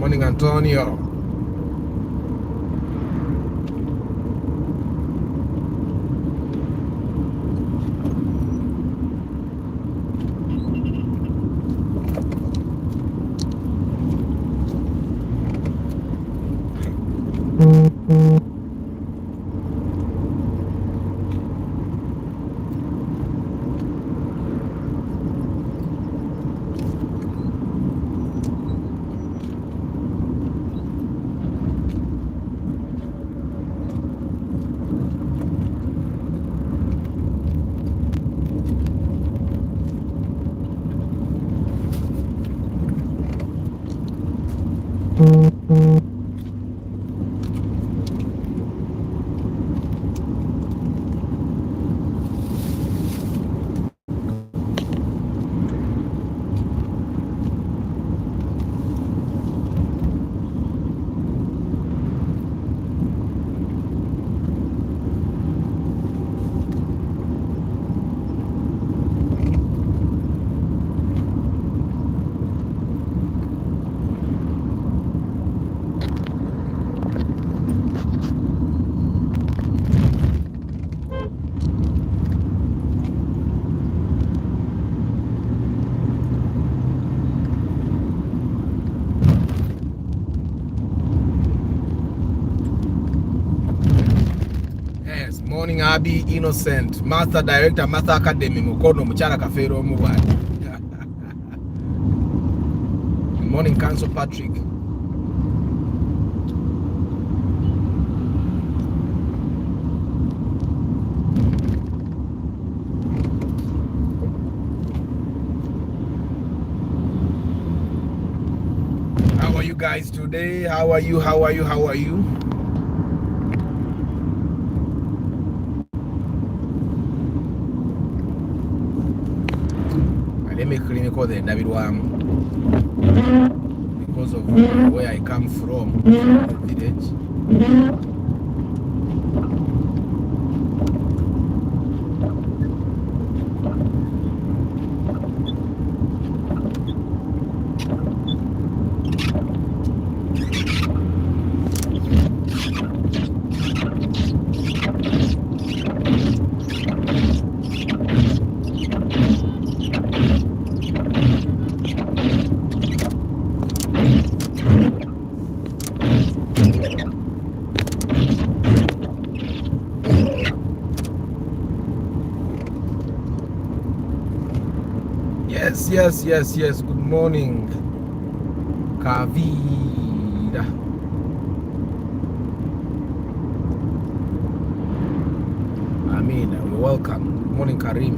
Morning, Antonio. Morning, Abi Innocent, Master Director, Master Academy, Mukono, Muchara Kafero, Muwadi. Morning, Council Patrick. How are you guys today? How are you? How are you? How are you? Let me clinical the David Wam because of where I come from, the village. Yes. Good morning, Kavida. Amina, you're welcome. Good morning, Karim.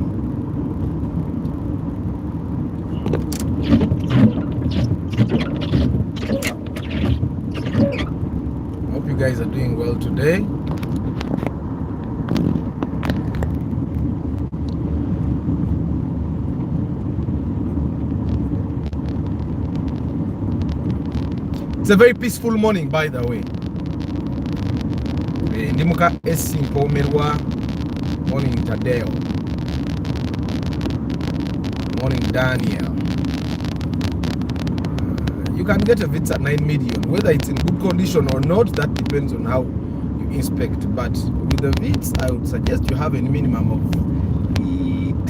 Hope you guys are doing well today. It's a very peaceful morning, by the way. Ndimuka Esimpomerwa. Morning, Tadeo. Morning, Daniel. You can get a VITS at 9 million. Whether it's in good condition or not, that depends on how you inspect. But with the VITS, I would suggest you have a minimum of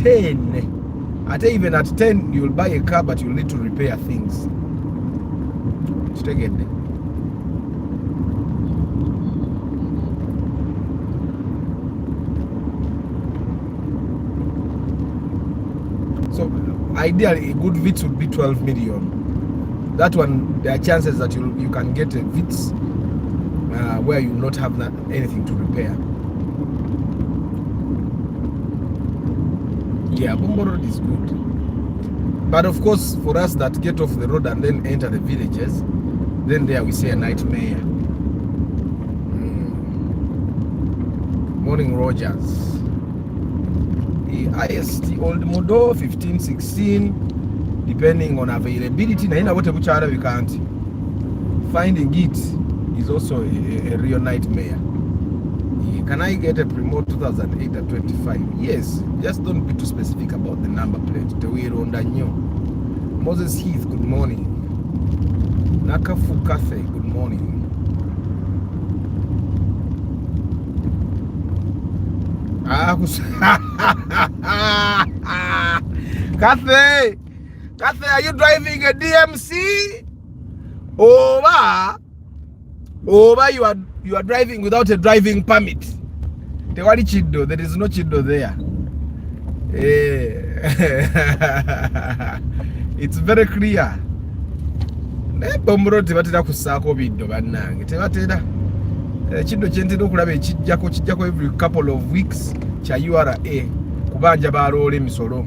10. Even at 10, you'll buy a car, but you'll need to repair things. So ideally a good VITS would be 12 million. That one, there are chances that you can get a VITS where you will not have anything to repair. Yeah, Bombo Road is good. But of course, for us that get off the road and then enter the villages, then there we say a nightmare. Morning, Rogers. The IST Old Modo 15-16, depending on availability. Now, what we can't. Finding it is also a real nightmare. Can I get a Primo 2008 at 25? Yes, just don't be too specific about the number plate. Moses Heath, good morning. Nakafu Cafe, good morning. Cathay, are you driving a DMC? Over you are driving without a driving permit. Tewali chido, there is no chido there. It's very clear. Bombro tebatera kusako biddo bannange tebatera chido kyentera okulaba ekijjako every couple of weeks kya URA kubanja baloola emisolo.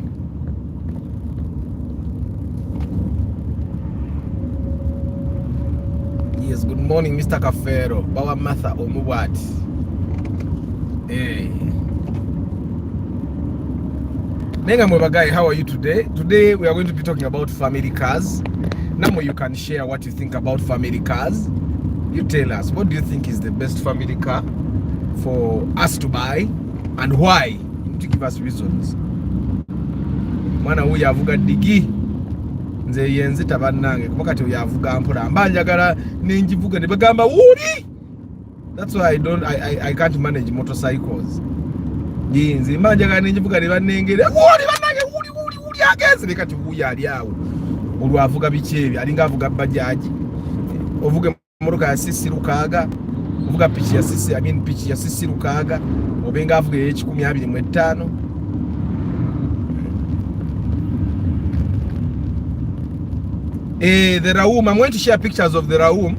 Yes, good morning Mr. Kafero Bawa Martha Omubwati. Nenga Mwebagai, how are you today? Today we are going to be talking about family cars. Now you can share what you think about family cars. You tell us, what do you think is the best family car for us to buy and why? You need to give us reasons. Mwana huyu avuga digi nze yenze tabannange kubakati huyu avuga mpola mbanjagala ninjivuga ne bagamba wuli. That's why I can't manage motorcycles. Nze mbanjagala ninjivuga ne bannengere wuli bannange wuli ageze ne kati huyu ali awo. Olwavuga bichebi alinga avuga bajaji ovuga motoka ya sisi rukaga ovuga pichi ya sisi pichi ya sisi rukaga obenga avuga H125. The Raum, I'm going to share pictures of the Raum.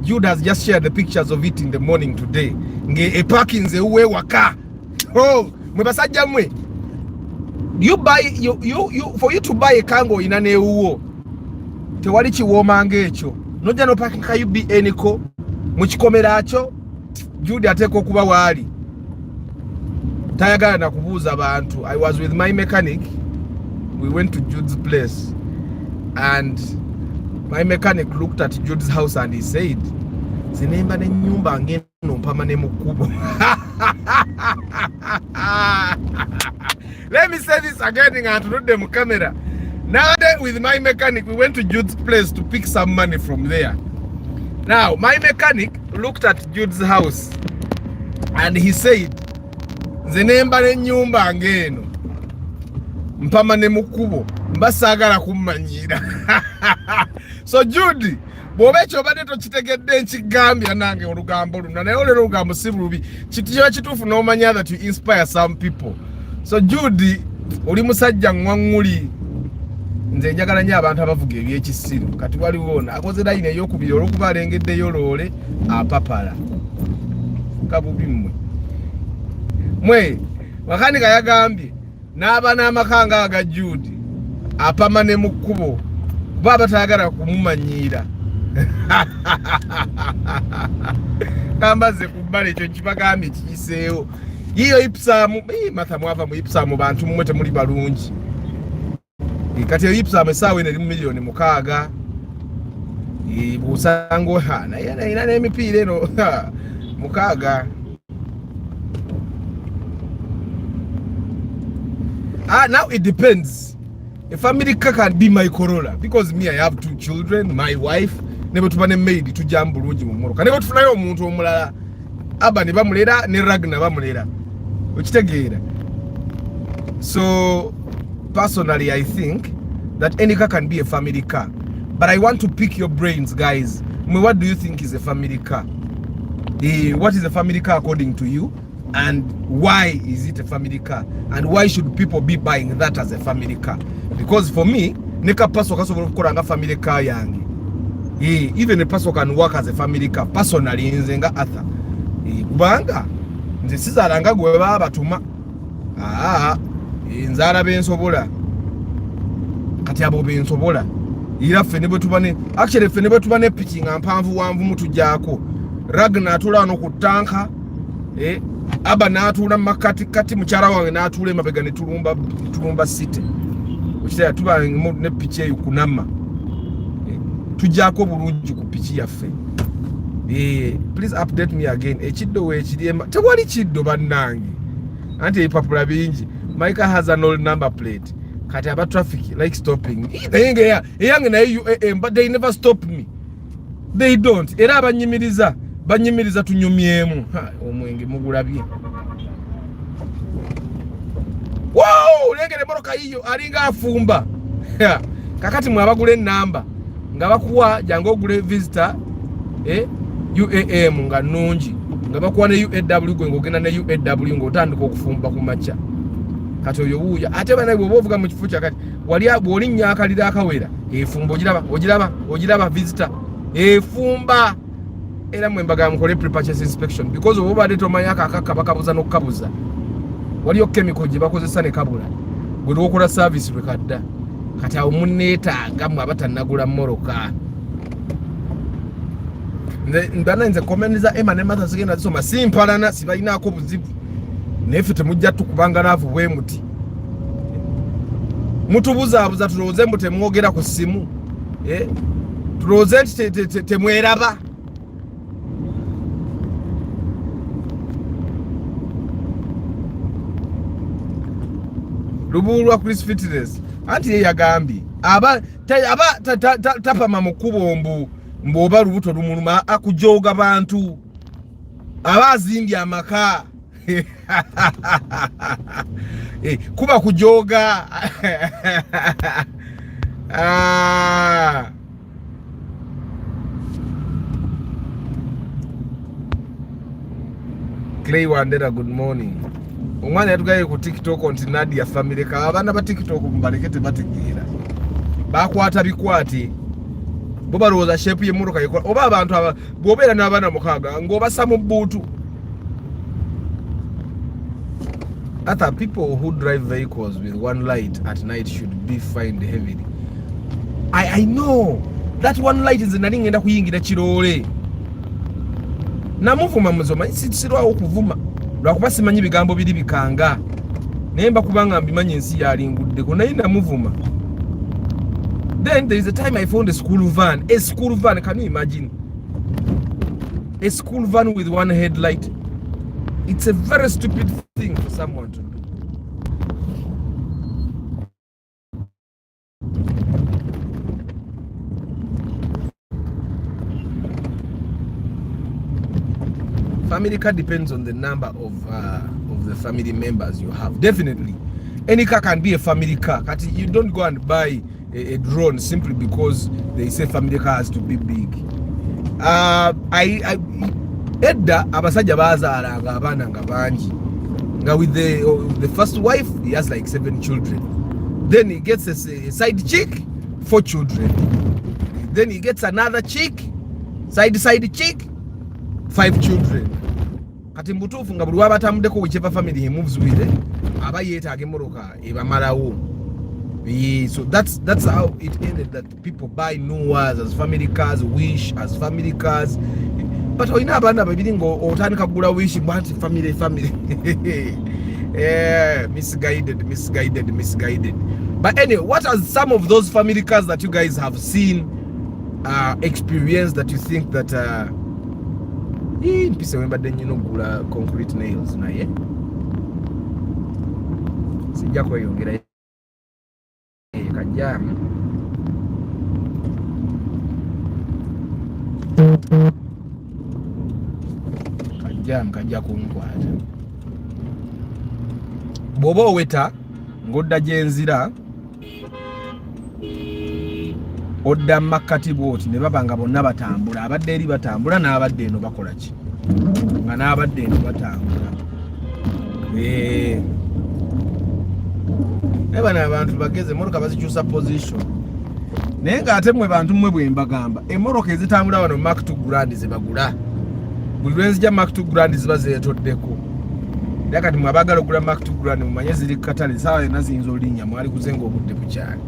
Jude has just shared the pictures of it in the morning today. Nge parking ze uwe waka. Oh, mwebasajja mwe. You buy you for you to buy a Kango in an EU. Tewali chiwoma ngecho. Noja no parking ka UBN ko muchikomera acho. Jude ateko kuba wali. Tayagala na kubuza abantu. I was with my mechanic. We went to Jude's place and my mechanic looked at Jude's house and he said, "Zinemba ne nyumba ngeno mpama ne mukubo." Let me say this again and to them camera. Now then with my mechanic, we went to Jude's place to pick some money from there. Now my mechanic looked at Jude's house and he said, "Zinemba ne nyumba ngeno mpama ne mukubo mbasagala kumanyira." So Jude, bobecho badeto chitegedde nchigambya nange olugambo luna naye olero olugambo si bubi kitiyo kitufu no manya that you inspire some people. So Jude, oli musajja ngwanguli nze njagala nnyo abantu abavuga ebyekisiru kati waliwo akoze line ey'okubiri olwokuba alengeddeyo loole apapala kabubi mwe wakanika yagambye n'aba n'amakanga aga Jude apama ne mu kkubo baba tayagala kumumanyira. Kambaze kubbala ekyo kibagambye kikiseewo yiyo ipsamu Martha mwava mu ipsamu bantu mmwe temuli balungi. Kati ipsamu esaawa eno eri mu miliyoni 6 busango naye ina n'emipiira eno 6. Now it depends. A family car can be my Corolla because me I have 2 children, my wife, never to bane maid to jambulungi mu moroka. Never to fly omuntu omulala aba ne bamulera ne ragna bamulera. Okitegeera. So personally I think that any car can be a family car. But I want to pick your brains, guys. What do you think is a family car? What is a family car according to you? And why is it a family car? And why should people be buying that as a family car? Because for me, neka paso kasobola okukola nga family car yange. Even a person can work as a family car. Personally, nze nga Arthur. Kubanga nze sizalanga gwe baba batuma. Nzala bensobola. Kati abo bensobola. Ira fene bwe tubane. Actually fene bwe tubane pitching ampanvu wanvu mutujjaako. Ragna atula no kutanka. Aba natula makati kati mukyala wange natula emabega ne tulumba city. Okitaya tuba ne pichi eyo kunama. Tujjaako bulungi ku pichi yaffe. Please update me again. Ekiddo we ekiriema. Tewali kiddo bannange. Anti epapula bingi. My car has an old number plate. Kati aba traffic like stopping. Eyange naye UAM but they never stop me. They don't. Era banyimiriza tunyumyemu. Omwenge mugulabye. Wow, lengere moroka iyo alinga afumba. Kakati mwabagule enamba nga bakuwa jango ogule visitor UAM nga nungi nga bakuwa ne UAW gwe ngogenda ne UAW ng'otandika okufumba ku macha kati oyo wuuya ate bana bwe bovuga mu kifu kyakati wali bw'olinnya akalira akawera efumba ogiraba visitor efumba era mwembaga mukole pre-purchase inspection because obo badde tomanya akakaka bakabuza n'okukabuza waliyo chemical gye bakozesa ne kabula gwe lwokola service lwe kadda kati awo munneetaaga mwe abatannagula mmoroka ndana nze komenti za Emma ne Martha zigenda zisoma simpalana sibalinaako buzibu naye ffe temujja tukubanga laavu bwe muti mutubuzaabuza tulowooze mbu temwogera ku ssimu tulowooze nti temweraba Lubulwa Chris Fitness anti ye yagambye aba tapama mu kkubo mboba lubuto lumuluma akujoga bantu abazimbye amaka kuba kujoga Clay Wandera, good morning. Omwana yatugaye ku TikTok onti Nadia family ka abana ba TikTok mbalekete bategeera bakwata bikwate bo balowooza shape y'emmotoka yekola oba abantu aba bw'obeera n'abaana mukaaga ng'obassa mu bbuutu. Other people who drive vehicles with one light at night should be fined heavily. I know that one light is nali ngenda kuyingira kiroole namuvuma muzoma sirwawo okuvuma lwakuba simanyi bigambo biri bikanga naye mbakubanga mbimanyi ensi yalinguddeko naye namuvuma. Then there is a time I found a school van. Can you imagine? A school van with one headlight. It's a very stupid thing for someone to do. Family car depends on the number of the family members you have. Definitely. Any car can be a family car. You don't go and buy a drone simply because they say family car has to be big. Edda abasajja bazaala abaana nga bangi. Now with the first wife, he has like 7 children. Then he gets a side chick, 4 children. Then he gets another chick, side chick, 5 children. Kati mbutuufu nga buli wabatambudeko whichever family he moves with, aba yeetaaga emmoroka ebamalawo. So that's how it ended, that people buy Noahs as family cars, Wish as family cars. But oyina abaana babiri ng'otandika kugula Wish bwanti family. Misguided. But anyway, what are some of those family cars that you guys have seen, experienced, that you think that mpise wembadde nnyo okugula concrete nails naye sijja kweyongera kajjamu kajja kunkwata bw'oba oweta ng'odda gyenzira odda makkati bwoti ne baba nga bonna batambula, abadde eri batambula n'abadde eno bakola ki nga n'abadde eno batambula. Bano abantu bageze emmoroka bazikyusa position naye ng'ate mmwe bantu mmwe bwe mbagamba emmoroka ezitambula wano Mark 2 Grand ze bagula buli lwenzija Mark 2 Grand ziba zeetoddeko. Era kati mmwe abaagala okugula Mark 2 Grand mumanye ziri katale saawa yonna ziyinza olinnya mwali kuzenga obudde bukyali.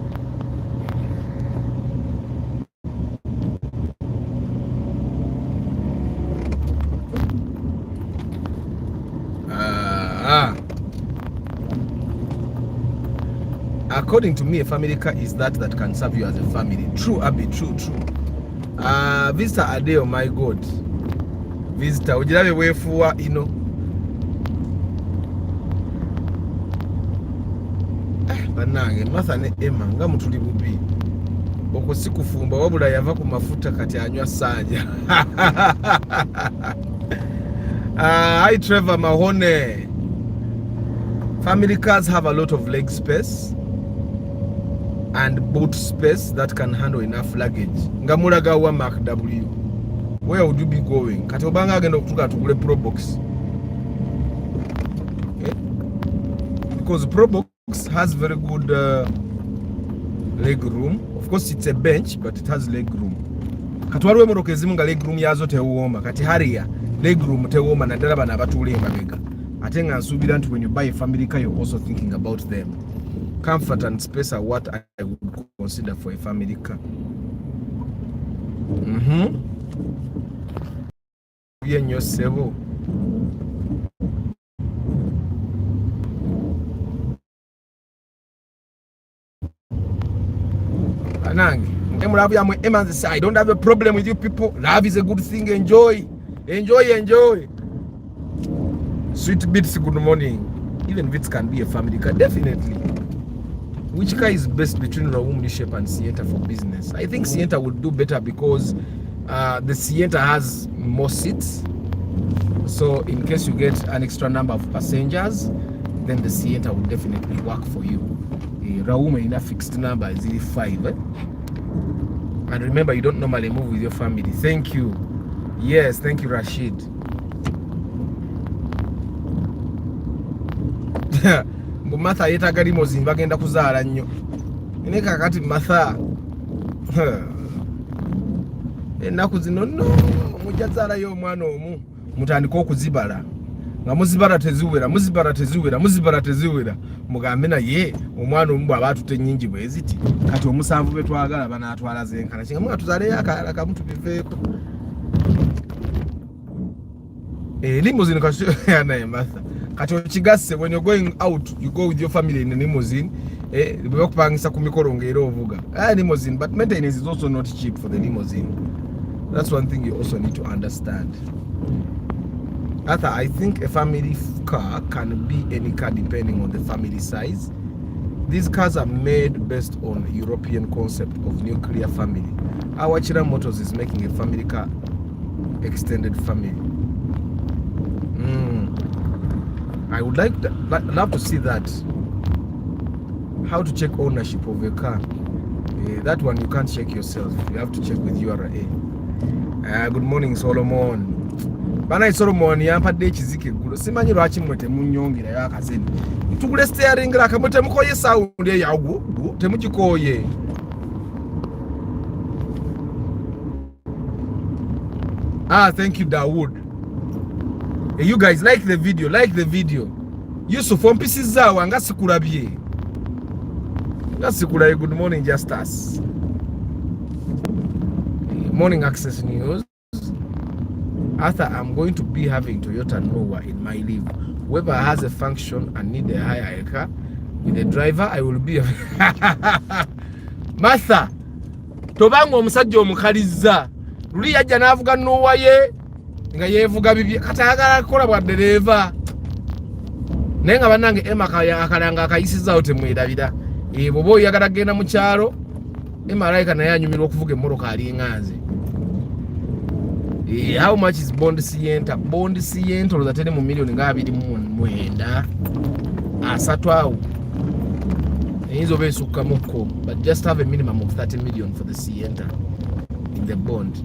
According to me, a family car is that can serve you as a family. True, Abby, true. Visitor Ade, oh my God. Visitor, ujirabe wefuwa, Banange, Martha ne Emma, nga mutuli bubi. okwo si kufumba wabula yava ku mafuta kati anywa sanja. Hi Trevor Mahone. Family cars have a lot of leg space and boot space that can handle enough luggage. Ngamulaga wa Mark W. Where would you be going? Kati obanga agenda okutuka tugule Pro Box. Okay? Because Pro Box has very good leg room. Of course it's a bench, but it has leg room. Kati waliwo emotoka ezimu nga leg room yazo tewoma. Kati Harrier leg room tewoma naddala bano abatuula emabega. Ate nga nsuubira nti when you buy a family car you're also thinking about them. Comfort and space are what I would consider for a family car. Nnyo ssebo. Anange mulavu yamwe Eman's I don't have a problem with you people. Love is a good thing. Enjoy. Sweet Bits, good morning. Even Bits can be a family car, definitely. Which car is best between Raum Shape and Sienta for business? I think Sienta would do better because the Sienta has more seats. So in case you get an extra number of passengers, then the Sienta would definitely work for you. Raum in a fixed number is 5. And remember, you don't normally move with your family. Thank you. Yes, thank you, Rashid. Martha yetaga limousine bagenda kuzaala nnyo. Ine kakati Martha. Ennaku zino no mujja zaalayo omwana omu mutandika okuzibala. Nga muzibala teziwera. Mugambe naye omwana omu bw'aba atutte nnyingi bwe ziti. Kati omusanvu be twagala banaatwala zenkana. Kinga mwa tuzaaleyo akalala kamu tubiveeko. Limousine kati naye Martha. Kati okigasse when you're going out you go with your family in a limousine bakupangisa ku mikolo ng'era ovuga limousine, but maintenance is also not cheap for the limousine. That's one thing you also need to understand. I think a family car can be any car depending on the family size. These cars are made based on European concept of nuclear family. Our China Motors is making a family car extended family. I would love to see that. How to check ownership of a car. That one you can't check yourself. You have to check with URA. Good morning, Solomon. Bana Solomon yampadde ekizike eggulo. Simanyi lwaki mmwe temunnyongerayo akazeni. Tugule steering laka mmwe temukoye sound eyago. Temugikooye. Thank you, Dawood. You guys like the video. Yusuf ompisi zaawa nga sikulabye. Good morning, Justus. Morning Access News. After I'm going to be having Toyota Noah in my leave. Whoever has a function and need a higher car with a driver, I will be. Martha, tobanga omusajja omukaliza. Luli yajja n'avuga Noah ye. Nga yevuga bibye katagala kola bwa dereva nenga banange emakaya akalanga akayisizawo temwedabira bobo oyagala genda mu kyalo emalaika naye anyumirwa okuvuga emmoroka ali nganze. How much is Bond Sienta? Bond Sienta oloza tene mu milioni nga 29 asatu awo eyinza oba esukkamukko, but just have a minimum of 30 million for the Sienta in the bond.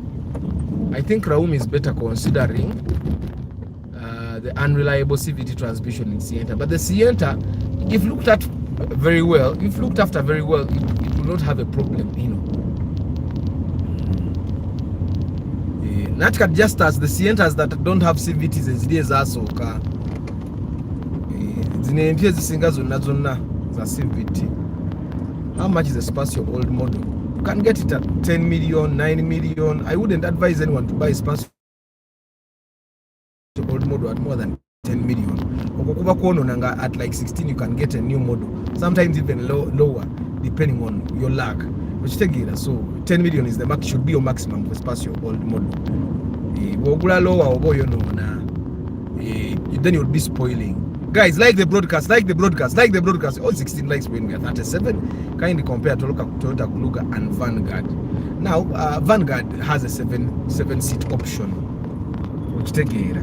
I think Raum is better considering the unreliable CVT transmission in Sienta. But the Sienta, if looked after very well, it will not have a problem, you know. Not just as the Sientas that don't have CVTs as it is also car. Zinentie zisinga zonna za CVT. How much is the Spacio old model? You can get it at 10 million, 9 million. I wouldn't advise anyone to buy a Spacio old model at more than 10 million. Okukuba kono nanga at like 16 you can get a new model. Sometimes even lower depending on your luck. Which take it, so 10 million is the max, should be your maximum for Spacio old model. Wogula lower obo you know na then you'll be spoiling. Guys, like the broadcast. All 16 likes when we are 37. Kindly compare Toyota Kluger and Vanguard. Now, Vanguard has a seven-seat option, which take here.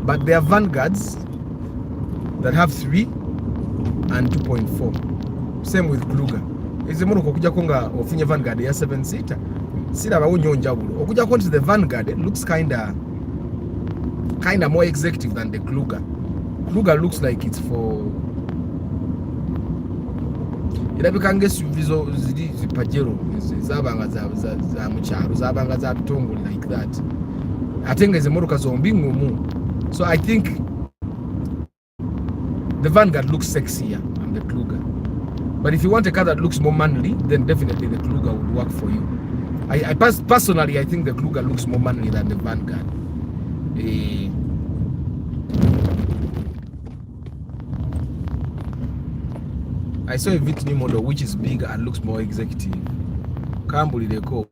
But there are Vanguards that have 3 and 2.4. Same with Kluger. Is mono okuja konga ofunye Vanguard ya 7-seater. Sira bawunyo njawulo. Okuja konti the Vanguard looks kinda more executive than the Kluger. Kluger looks like it's for irabikanga esuvizo ziri zipajero zabanga za mucharo zabanga za bitongo like that. Atengeze motoka zombi ngumu. So I think the Vanguard looks sexier than the Kluger. But if you want a car that looks more manly, then definitely the Kluger would work for you. Personally, I think the Kluger looks more manly than the Vanguard. I saw a new model which is bigger and looks more executive. Kambulireko.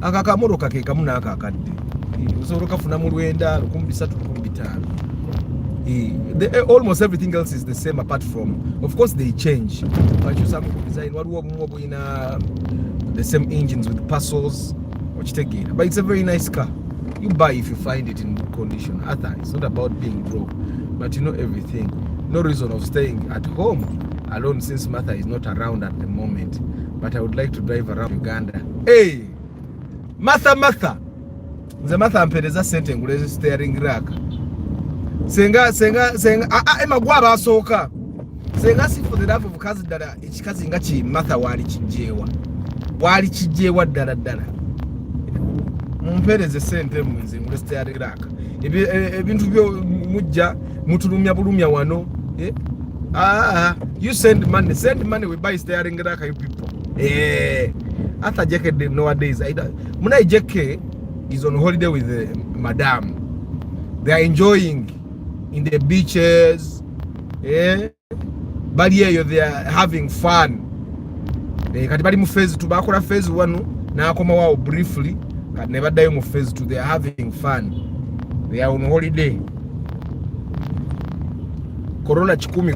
Akakamoro kake kamuna akakadde. Usoro kafuna mu lwenda 13-15. Almost everything else is the same apart from, of course they change. But you some design what in the same engines with parcels. But it's a very nice car. You buy if you find it in good condition. It's not about being broke, but you know everything. No reason of staying at home alone since Martha is not around at the moment. But I would like to drive around Uganda. Hey, Martha. The Martha ampereza sente nguleze steering rack. Senga emagwaba asoka. Senga si for the love of kazi dala ekikazi nga ki Martha wali kijewa dala. Mumpereze sente mwenze ngule steering rack. Ebintu byo mujja mutulumya bulumya wano. You send money, we buy steering rack, you people. After JK nowadays, Munai JK is on holiday with Madame. They are enjoying in the beaches. But here they are having fun. Katibali mu phase 2 bakola phase 1 na akoma wao briefly, but never die mu phase 2. They are having fun. They are on holiday. Corolla Chikumi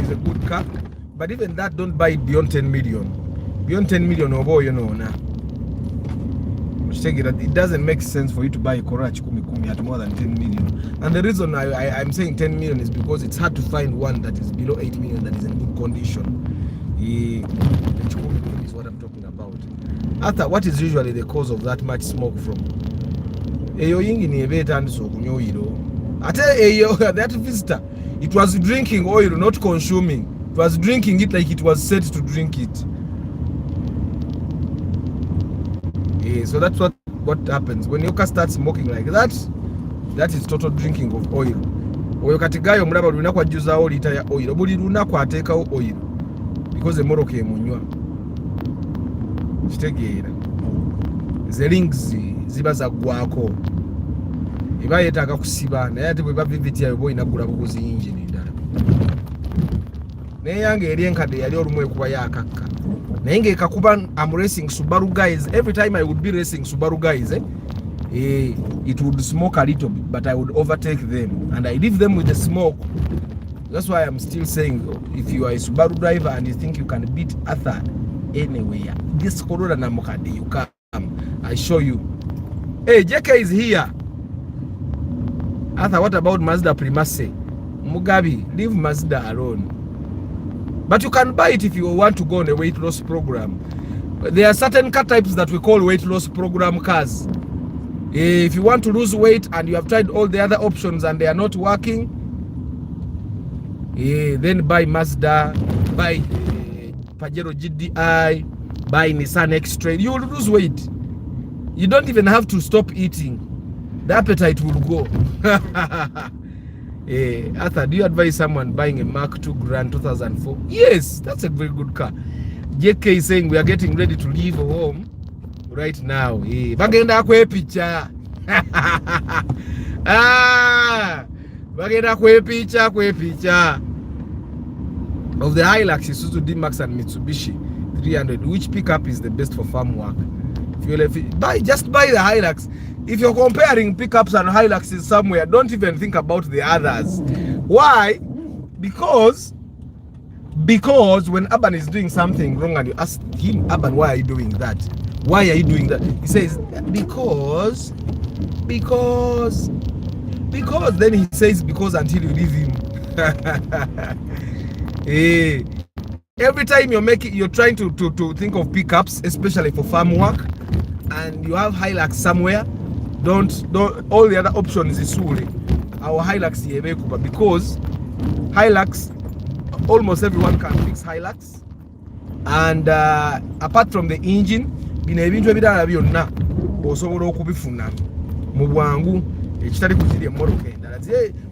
is a good car, but even that don't buy it beyond 10 million. Beyond 10 million over, you know, now. It doesn't make sense for you to buy a Corolla Chikumi at more than 10 million. And the reason I'm saying 10 million is because it's hard to find one that is below 8 million that is in good condition. The Chikumi is what I'm talking about. After, what is usually the cause of that much smoke from? That visitor, it was drinking oil, not consuming. It was drinking it like it was set to drink it. So that's what happens when your car starts smoking like that. That is total drinking of oil. Oyo katigayo mulaba lunakwa juza olita ya oil. Buli lunakwa ateka oil because the moroke emunywa. Kitegeera. The rings ziba za gwako. Iba yetaka kusiba naye ate bwe baviviti yayo boyina gula buguzi engine ndala. Naye yange eri enkadde yali olumwe kuba yakakka. Naye ng'ekakuba I'm racing Subaru guys. Every time I would be racing Subaru guys, it would smoke a little bit, but I would overtake them and I leave them with the smoke. That's why I'm still saying, if you are a Subaru driver and you think you can beat Arthur anywhere, this Corolla Namokade, you come. I show you. Hey, JK is here. Arthur, what about Mazda Primace? Mugabe, leave Mazda alone. But you can buy it if you want to go on a weight loss program. There are certain car types that we call weight loss program cars. If you want to lose weight and you have tried all the other options and they are not working, then buy Mazda, buy Pajero GDI, buy Nissan X-Trail. You will lose weight. You don't even have to stop eating. The appetite will go. Arthur, do you advise someone buying a Mark II Grand 2004? Yes, that's a very good car. JK is saying we are getting ready to leave home right now. Bagenda kwe picha. Bagenda kwe picha. Of the Hilux, Isuzu D-Max and Mitsubishi 300, which pickup is the best for farm work? Just buy the Hilux. If you're comparing pickups and Hiluxes somewhere, don't even think about the others. Why? because when Aban is doing something wrong and you ask him, Aban, why are you doing that? Why are you doing that? He says, because. Then he says, because until you leave him. Hey. Every time you're trying to think of pickups, especially for farm work, and you have Hilux somewhere, don't all the other options is sure. Our Hilux yebekuba, because Hilux, almost everyone can fix Hilux, and apart from the engine, bino ebintu ebirala byonna osobola okubifuna mu bwangu ekitali kuziri emmoroka endala.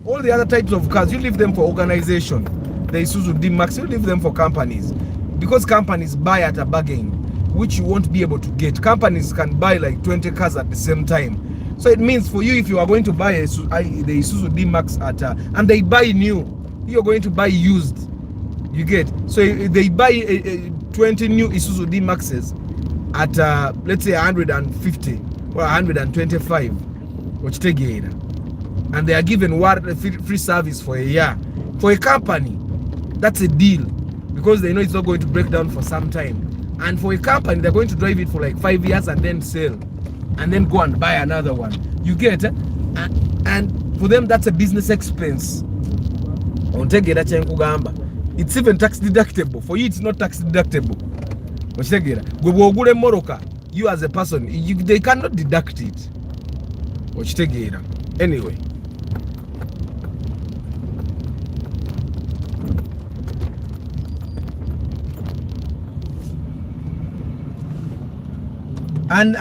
All the other types of cars, you leave them for organization. The Isuzu D-Max, you leave them for companies, because companies buy at a bargain, which you won't be able to get. Companies can buy like 20 cars at the same time. So it means for you, if you are going to buy the Isuzu D-Max and they buy new, you're going to buy used. You get? So they buy 20 new Isuzu D-Maxes at let's say 150 or 125, which take it, and they are given free service for a year. For a company, that's a deal, because they know it's not going to break down for some time. And for a company, they're going to drive it for like 5 years and then sell, and then go and buy another one. You get? And for them, that's a business expense. It's even tax deductible. For you, it's not tax deductible. You as a person, they cannot deduct it. Anyway. And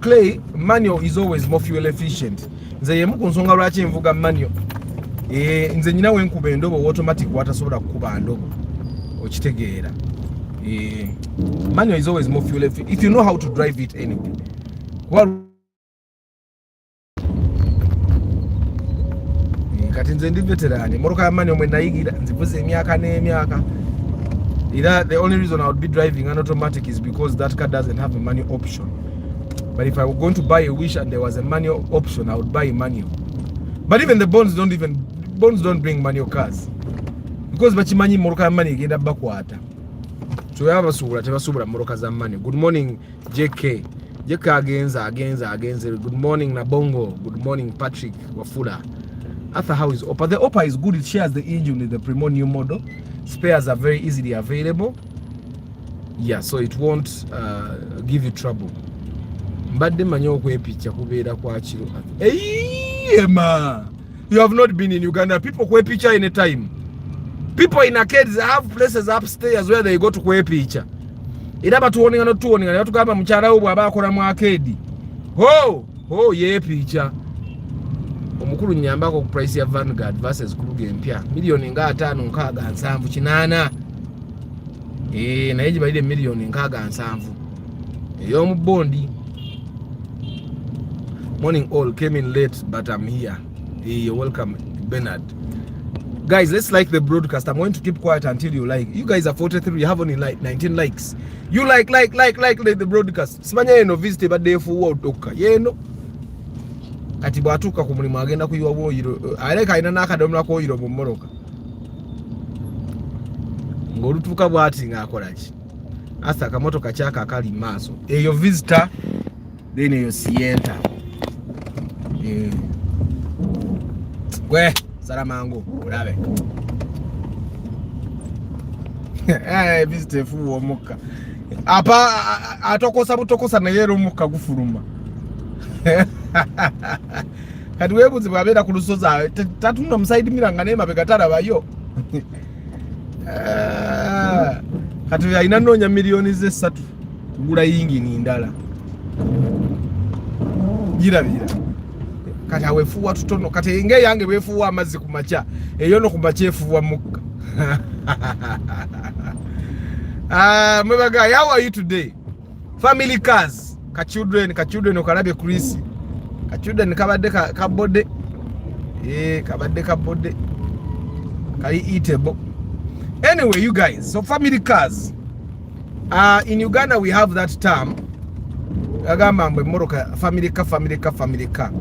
Clay, manual is always more fuel efficient. Nze yemu kunsonga lwaki envuga manual. Nze nyina wenkuba endobo automatic watasobola kukuba ndobo. Okitegeera. Manual is always more fuel efficient if you know how to drive it anyway. Kati nze ndi veteran, moroka ya manual mwe nayigira nzivuze emyaka n'emyaka. The only reason I would be driving an automatic is because that car doesn't have a manual option. But if I were going to buy a Wish and there was a manual option, I would buy a manual. But even the Bonds don't bring manual cars, because bachimanyi moroka money igenda bakwata. So we have a tebasubula moroka za manual. Good morning JK agenza. Good morning Nabongo. Good morning Patrick Wafula. After how is Opa? The Opa is good. It shares the engine with the Primo new model. Spares are very easily available. Yeah, so it won't give you trouble. But the manyo kwe picha kubeera kwa chiro. Hey, ma. You have not been in Uganda. People kwe picha anytime. People in arcades have places upstairs where they go to kwe picha. Idaba tuoninga no tuoninga. Yatu kama mchara ubu abakora mu arcade. Ho ye picha. Omukulu nyambako ku price ya Vanguard versus Kruger mpya. Milioni nga 5 nkaga 7 kinana. Na yeji balide milioni nkaga 7. Eyo mu bondi. Morning all, came in late but I'm here. You're welcome Bernard. Guys, let's like the broadcast. I'm going to keep quiet until you like. You guys are 43, you have only like 19 likes. You like the broadcast. Simanya no visit but they for otoka. Yeno. Kati bwatuka ku mulimu agenda kuyiwa bwoyiro. Aleka ina nakadomla ko yiro mu moroka. Ngolutuka bwati ngakola ki. Asa kamotoka kyaka akali maso. Eyo visitor then eyo sienta. Gwe salamango ulabe. Visitor fu omuka. Apa atokosa na yero muka gufuluma. Kati webuzi bwabera ku lusoza tatuna musaidi miranga ne mabega tarabayo. Kati yaina nonya milioni ze 3 kugula yingi ni ndala. Gira. Kati awefuwa tutono kati inge yange wefuwa amazi kumacha eyo no kumacha efuwa muka. Mwebaga, how are you today? Family cars, children okalabe Chris. Children kabadde kabode. Kabadde kabode. Kali eatable. Anyway, you guys, so family cars. In Uganda we have that term. Agamba mbe moroka family car.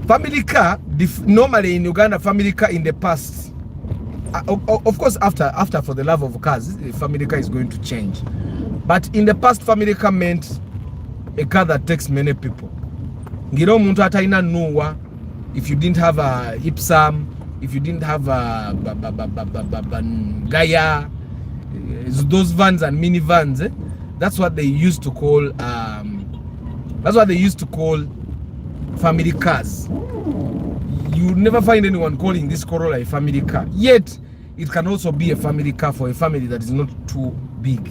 family car, normally in Uganda, family car in the past, of course after for the love of cars, the family car is going to change, but in the past family car meant a car that takes many people. Ngiro muntu ataina nuwa, if you didn't have a Ipsam, if you didn't have a Gaia, those vans and minivans, that's what they used to call family cars. You never find anyone calling this Corolla a family car, yet it can also be a family car for a family that is not too big.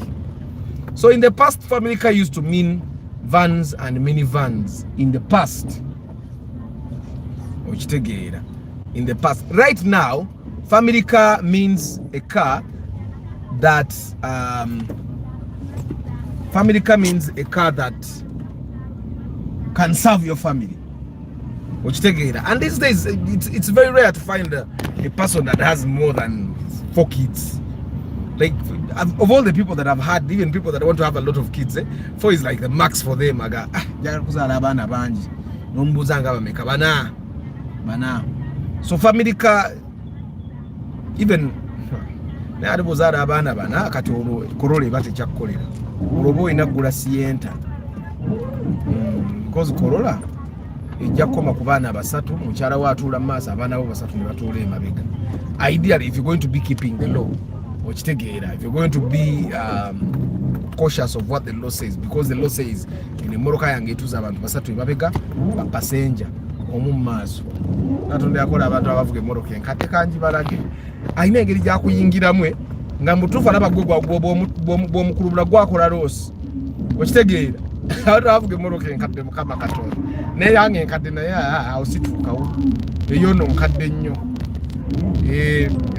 So in the past, family car used to mean vans and minivans in the past. In the past. Right now, family car means a car that can serve your family. And these days, it's very rare to find a person that has more than 4 kids. Like, of all the people that I've had, even people that want to have a lot of kids, 4 is like the max for them. So family car, even because Corolla ejja koma ku baana basatu, mukyala wa atuula mu maaso, abaana bo basatu ne batuula emabega. Ideally, if you're going to be keeping the law, if you're going to be cautious of what the law says, because the law says in emmotoka yange etuuza abantu basatu emabega, passenger omu mu maaso. Katonda yakola abantu abavuga emmotoka enkadde kangi balage. Ayina engeri gyakuyingiramu nga mutuufu alaba gwe bw'omukulubula gwakola loosi. Okitegeera? Abantu abavuga emmotoka enkadde Mukama Katonda. Naye yange enkadde naye awo situukawo. Eyo nno nkadde nnyo.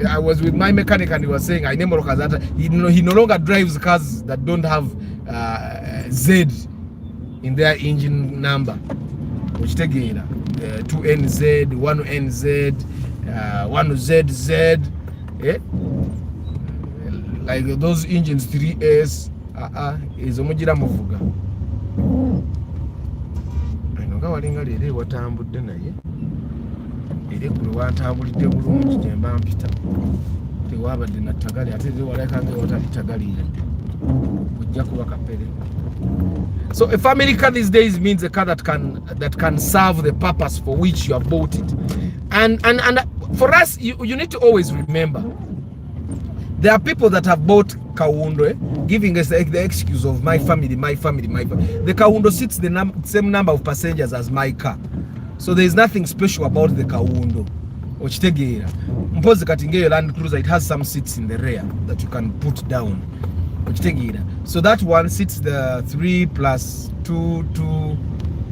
I was with my mechanic and he was saying I never that he no longer drives cars that don't have Z in their engine number. Which take 2NZ, 1NZ, 1ZZ, like those engines 3S is omujira muvuga. Nga walinga leero watambudde naye ere ku watambulidde bulungi gyemba mpita tewabadde na ttagali ate waleka nga watali ttagali ojja kuba kapere. So a family car these days means a car that can serve the purpose for which you have bought it. And for us, you need to always remember there are people that have bought Kawundo, giving us the excuse of my family. The Kawundo sits the same number of passengers as my car. So there is nothing special about the Kawundo. Ochitegeera. Mpozi katingeyo Land Cruiser, it has some seats in the rear that you can put down. Ochitegeera. So that one sits the 3 plus 2,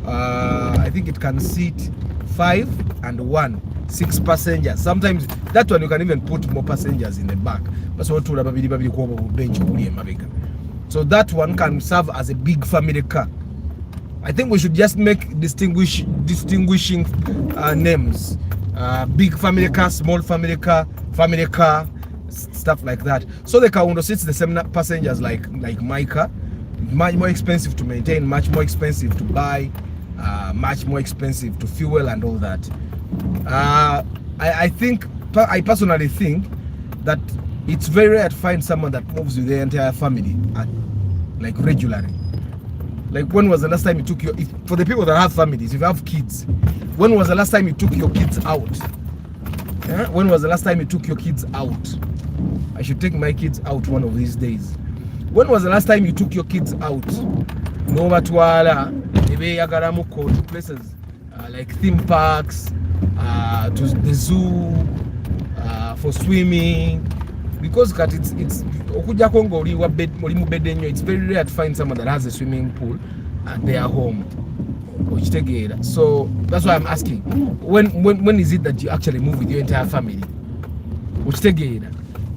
I think it can seat 5 and 1. 6 passengers. Sometimes that one you can even put more passengers in the back. So that one can serve as a big family car. I think we should just make distinguishing names. Big family car, small family car, stuff like that. So the Kawundo sits the same passengers like my car. Much more expensive to maintain, much more expensive to buy, much more expensive to fuel and all that. I personally think that it's very rare to find someone that moves with the entire family like regularly. Like, when was the last time you took for the people that have families, if you have kids, when was the last time you took your kids out? When was the last time you took your kids out? I should take my kids out one of these days. When was the last time you took your kids out? No batwala, to places like theme parks, to the zoo, for swimming. Because it's very rare to find someone that has a swimming pool at their home. So that's why I'm asking, when is it that you actually move with your entire family?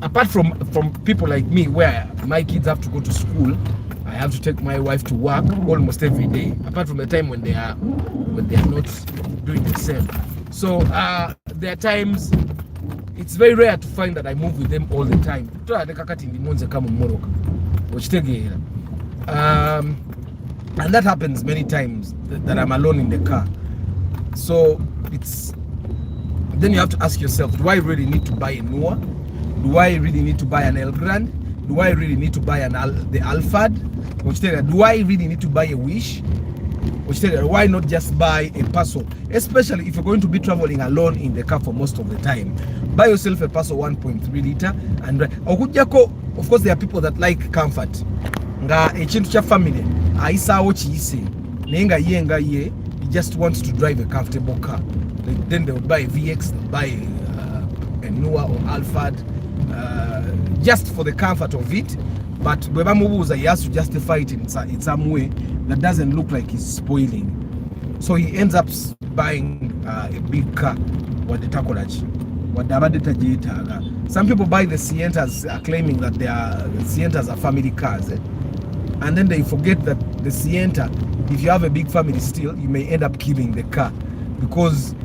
Apart from people like me, where my kids have to go to school, I have to take my wife to work almost every day, apart from the time when they are not doing the same. So there are times it's very rare to find that I move with them all the time. And that happens many times, that I'm alone in the car. So it's then you have to ask yourself, do I really need to buy a Noah? Do I really need to buy an El Grand? Do I really need to buy the Alphard? Do I really need to buy a Wish? Why not just buy a Paso? Especially if you're going to be traveling alone in the car for most of the time. Buy yourself a Paso 1.3 liter and of course there are people that like comfort. Nga echintu cha family aisawo chiyise nenga yenga ye just wants to drive a comfortable car. Then they will buy a VX, they'll buy a Noah or Alphard just for the comfort of it. But he has to justify it in some way that doesn't look like he's spoiling. So he ends up buying a big car. Some people buy the Sientas claiming that the Sientas are family cars. And then they forget that the Sienta, if you have a big family still, you may end up killing the car. Because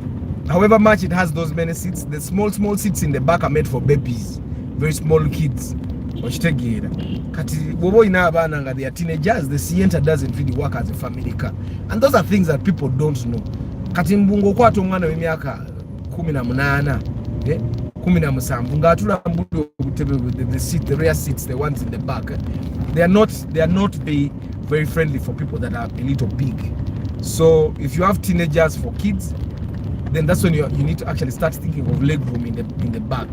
however much it has those many seats, the small seats in the back are made for babies, very small kids. Kati bobo ina abana nga they are teenagers, the Sienta doesn't really work as a family car. And those are things that people don't know. Kati mbungo kwato omwana w'emyaka 18 17 ngatula mbudo the rear seats, the ones in the back, they are not very friendly for people that are a little big. So if you have teenagers for kids, then that's when you need to actually start thinking of legroom in the back.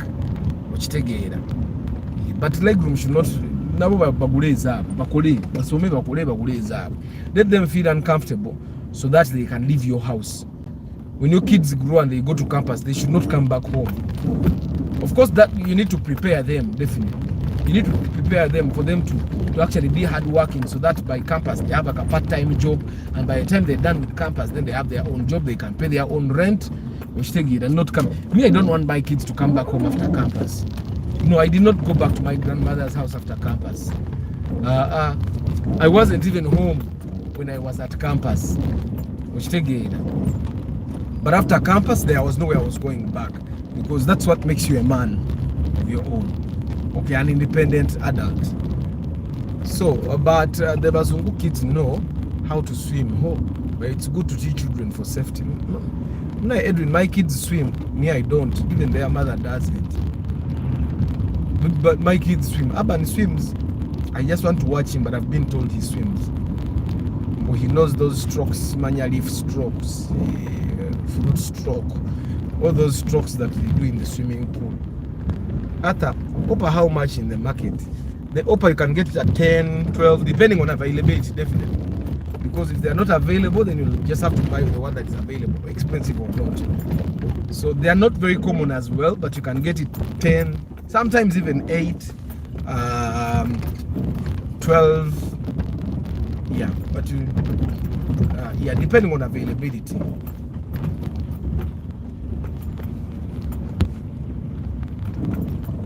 But legroom should not let them feel uncomfortable so that they can leave your house. When your kids grow and they go to campus, they should not come back home. Of course, that you need to prepare them, definitely. You need to prepare them for them to actually be hardworking, so that by campus they have like a part-time job, and by the time they're done with campus, then they have their own job, they can pay their own rent, which take it and not come. Me, I don't want my kids to come back home after campus. No, I did not go back to my grandmother's house after campus. I wasn't even home when I was at campus, which take it. But after campus, there was nowhere I was going back, because that's what makes you a man of your own. Okay, an independent adult. So, but the Bazungu kids know how to swim. Oh, but it's good to teach children for safety. No, Edwin, my kids swim. Me, I don't. Even their mother doesn't. But my kids swim. Aban swims. I just want to watch him, but I've been told he swims. But he knows those strokes, manual leaf strokes, fruit stroke, all those strokes that they do in the swimming pool. Ata, Opa, how much in the market? The Opa you can get it at 10, 12, depending on availability, definitely. Because if they're not available, then you'll just have to buy the one that is available, expensive or not. So they are not very common as well, but you can get it 10, sometimes even 8, 12. Yeah, but yeah, depending on availability.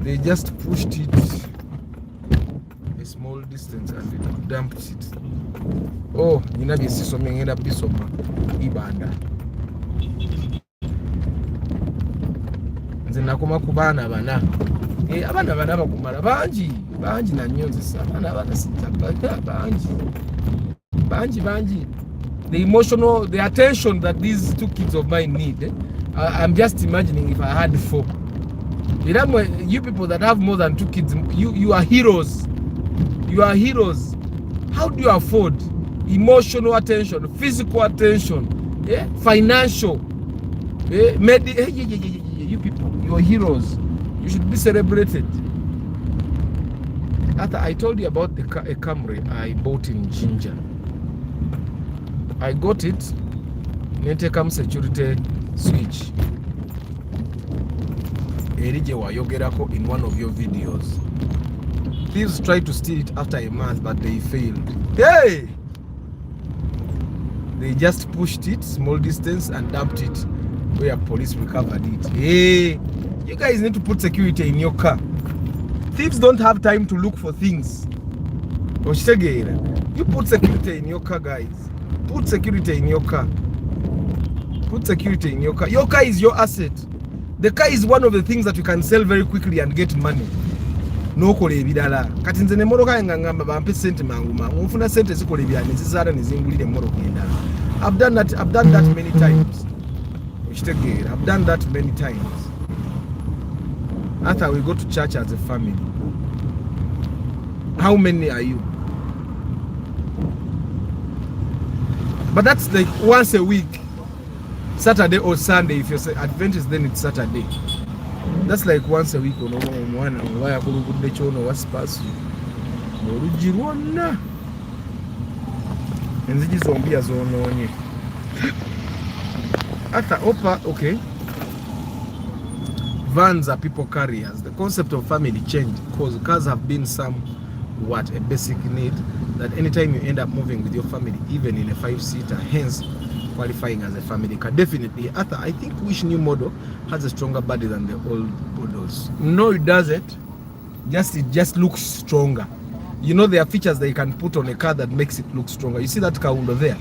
They just pushed it a small distance and they dumped it. Oh, you know this is something in a piece of Uganda. Zinakuma kubana bana. Abana bana bakumara banji na nyonzi sana. Abana sita banji. The emotional, the attention that these two kids of mine need. I'm just imagining if I had 4. You people that have more than 2 kids, you are heroes. You are heroes. How do you afford emotional attention, physical attention, financial? You people, you are heroes. You should be celebrated. After I told you about a Camry I bought in Ginger. I got it. Netecam security switch. Erije wayogerako in one of your videos. Thieves tried to steal it after a month, but they failed. Hey! They just pushed it small distance and dumped it where police recovered it. Hey! You guys need to put security in your car. Thieves don't have time to look for things. You put security in your car, guys. Put security in your car. Put security in your car. Your car is your asset. The car is one of the things that you can sell very quickly and get money. No kole ebidala. Kati nze ne moroka ngamba bampe sente manguma. Mufuna sente zikole byane zizara nezingulire moroka endala. I've done that many times. I've done that many times. After we go to church as a family. How many are you? But that's like once a week, Saturday or Sunday. If you're Adventist, then it's Saturday. That's like once a week. After Opa, okay. Vans are people carriers. The concept of family changed because cars have been somewhat a basic need that anytime you end up moving with your family, even in a 5-seater, hence qualifying as a family car. Definitely. After, I think which new model has a stronger body than the old models? No, it doesn't. It just looks stronger. You know, there are features that you can put on a car that makes it look stronger. You see that car window there?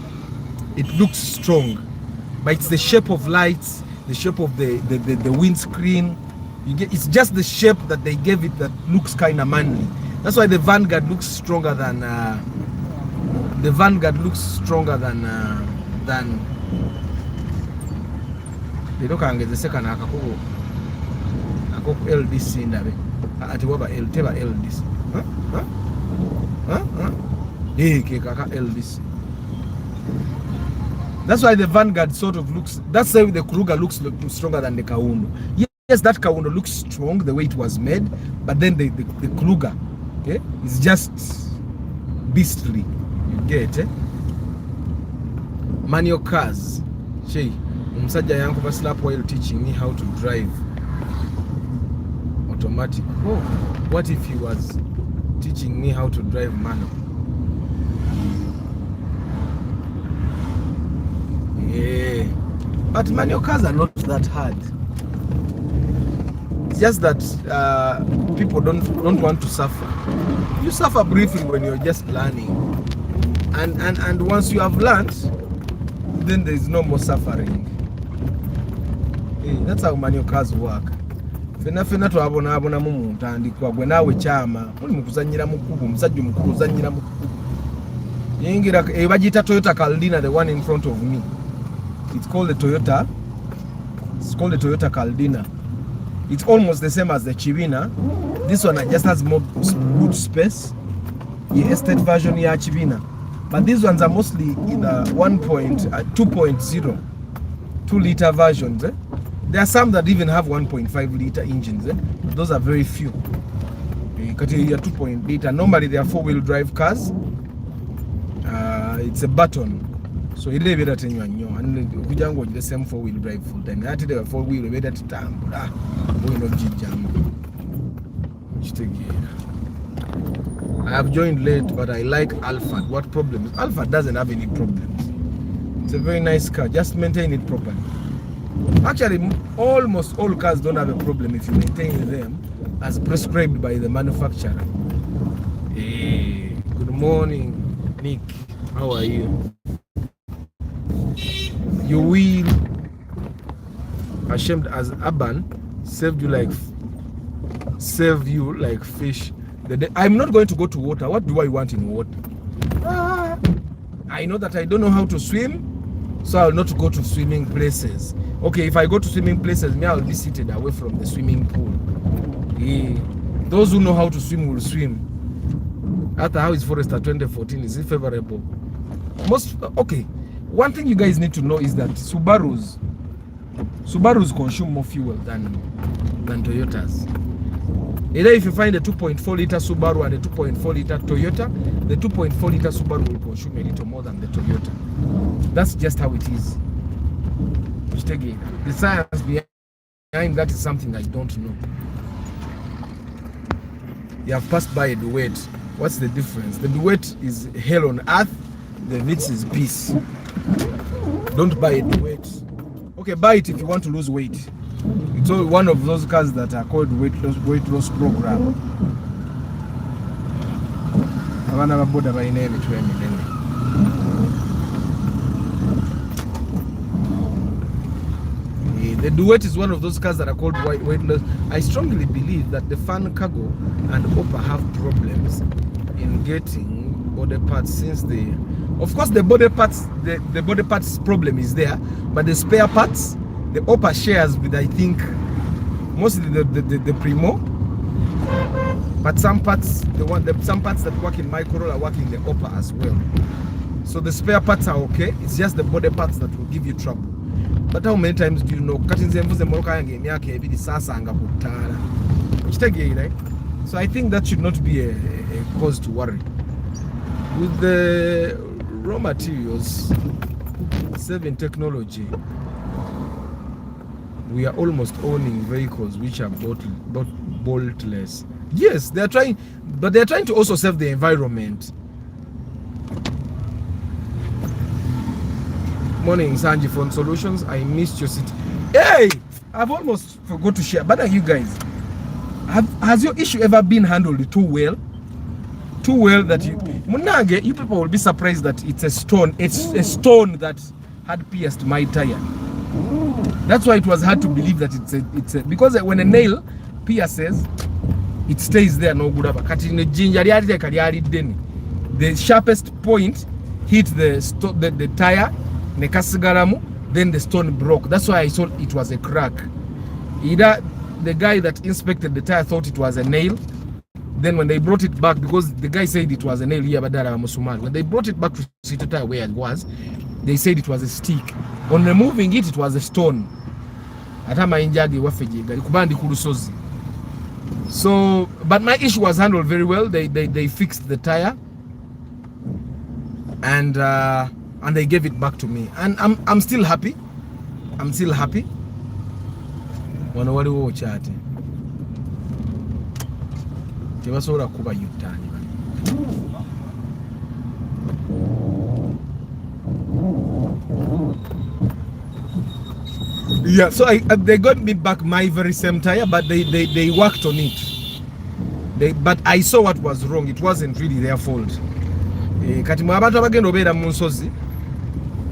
It looks strong, but it's the shape of lights, the shape of the windscreen. It's just the shape that they gave it that looks kind of manly. That's why the Vanguard looks stronger than the look and get the second akako LDC ndabe ati waba teba LDC kaka LDC. That's why the Vanguard sort of looks, that's why the Kruger looks stronger than the Kaundo. Yes, that Kaundo looks strong the way it was made, but then the Kruger, okay, is just beastly. You get it? Manual cars. Shay, msajja yangu basla while teaching me how to drive automatic. Oh, what if he was teaching me how to drive manual? Yeah, but manual cars are not that hard. It's just that people don't want to suffer. You suffer briefly when you're just learning, and once you have learned, then there is no more suffering. Yeah, that's how manual cars work. Fena twabona mu ntandikwa gwe nawe chama muli mukuzanyira mukubu musajja mukulu uzanyira mukubu yingira bagita Toyota Caldina, the one in front of me. It's called the Toyota Caldina. It's almost the same as the Chivina. This one just has more boot space. The estate version ya Chivina. But these ones are mostly in the 2.0 2-liter versions. There are some that even have 1.5-liter engines. Those are very few. 2.liter. Normally they are 4-wheel drive cars. It's a button. So ile beta tenywa nnyo kujango ojile same 4-wheel drive full time ati de 4-wheel beta tutambula bono jijjamu kitegeera. I have joined late, but I like Alphard. What problems? Alphard doesn't have any problems. It's a very nice car. Just maintain it properly. Actually, almost all cars don't have a problem if you maintain them as prescribed by the manufacturer. Hey, good morning, Nick. How are you? You will, ashamed as Aban, save you like fish. I'm not going to go to water. What do I want in water? I know that I don't know how to swim, so I'll not go to swimming places. Okay, if I go to swimming places, I'll be seated away from the swimming pool. Those who know how to swim will swim. After how is Forester 2014? Is it favorable? Okay. One thing you guys need to know is that Subarus consume more fuel than Toyotas. Either if you find a 2.4-liter Subaru and a 2.4-liter Toyota, the 2.4-liter Subaru will consume a little more than the Toyota. That's just how it is. The science behind that is something I don't know. You have passed by a duet. What's the difference? The duet is hell on earth. The Vitz is peace. Don't buy a duet. Okay, buy it if you want to lose weight. It's all one of those cars that are called weight loss program. The Duet is one of those cars that are called weight loss. I strongly believe that the Fan Cargo and Opa have problems in getting body parts since of course the body parts problem is there, but the spare parts the upper shares with, I think, mostly the Primo, but some parts some parts that work in my Corolla work in the upper as well. So the spare parts are okay. It's just the body parts that will give you trouble. But how many times do you know? Right? So I think that should not be a cause to worry. With the raw materials, saving technology, we are almost owning vehicles which are boltless. Yes, they are trying, but they are trying to also save the environment. Morning, Sanji from Solutions. I missed your city. Hey, I've almost forgot to share. But are you guys? Has your issue ever been handled too well? Too well that you people will be surprised that it's a stone. It's a stone that had pierced my tire. That's why it was hard to believe that it's a because when a nail pierces, it stays there no good. The sharpest point hit the tire, then the stone broke. That's why I thought it was a crack. Either the guy that inspected the tire thought it was a nail. Then when they brought it back, because the guy said it was a nail here, but when they brought it back to see the tire where it was, they said it was a stick. On removing it, it was a stone. So, but my issue was handled very well. They fixed the tire, and they gave it back to me, and I'm still happy. I'm still happy. Yeah, so they got me back my very same tire, but they worked on it. But I saw what was wrong. It wasn't really their fault.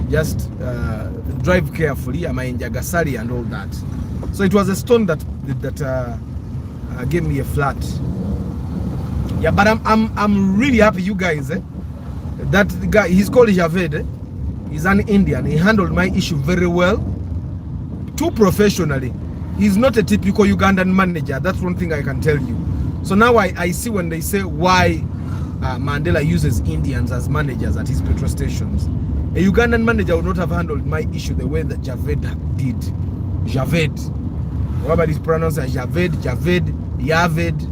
Just drive carefully, and all that. So it was a stone that gave me a flat. Yeah, but I'm really happy, you guys. That guy, he's called Javed. He's an Indian. He handled my issue very well, too professionally. He's not a typical Ugandan manager. That's one thing I can tell you. So now I see when they say why Mandela uses Indians as managers at his petrol stations. A Ugandan manager would not have handled my issue the way that Javed did. Javed. Robert is pronounced as Javed, Yaved.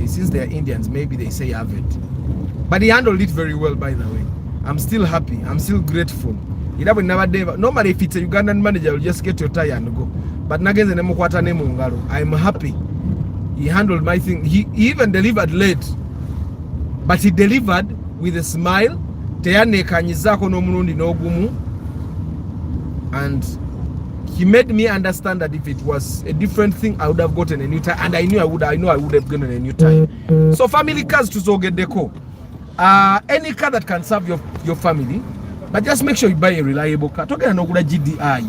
Since they are Indians, maybe they say Yaved. But he handled it very well, by the way. I'm still happy. I'm still grateful. Normally, if it's a Ugandan manager, you'll just get your tire and go. But I'm happy. He handled my thing. He even delivered late. But he delivered with a smile. And he made me understand that if it was a different thing, I would have gotten a new tire, and I know I would have gotten a new tire. So family cars to Zoge Deco. Any car that can serve your family, but just make sure you buy a reliable car. Talking about GDI.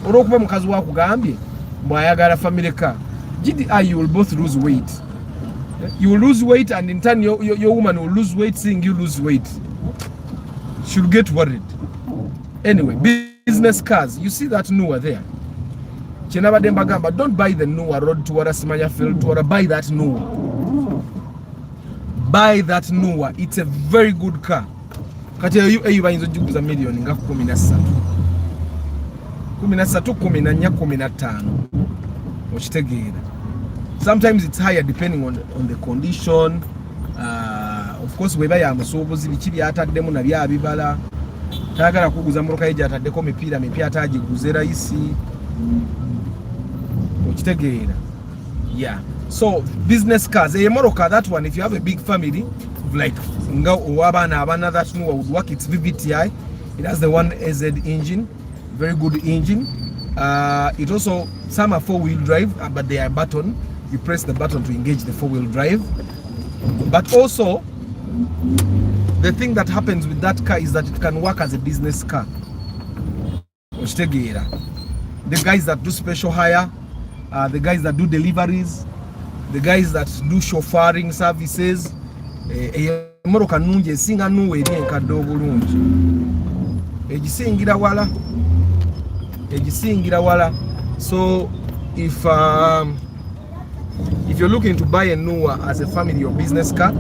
Orokuba mukazi wako gambye mwayagala family car. GDI, you will both lose weight. You will lose weight, and in turn your woman will lose weight seeing you lose weight. She'll get worried. Anyway, business cars, you see that Nua there. Don't buy the Nua road to Simanya field to buy that Nua. Buy that Nua. It's a very good car. Kati you buy a million nga 13. 14, 15. Sometimes it's higher depending on the condition. Of course, we buy a musobozi bikibi ataddemu na bya bibala. Tagala kuguza moroka eja ataddeko mipira atagiguze raisi. Okitegeera. Yeah. So business cars, a moroka, that one, if you have a big family, like abana that Nua would work. It's VVTi. It has the 1AZ engine, very good engine. It also, some are 4-wheel drive, but they are button. You press the button to engage the 4-wheel drive. But also, the thing that happens with that car is that it can work as a business car. The guys that do special hire, the guys that do deliveries, the guys that do chauffeuring services, moroka nungi esinga nuwe eri enkadde obulungi egisingira wala egisingira wala. So if you're looking to buy a Noah as a family or business car,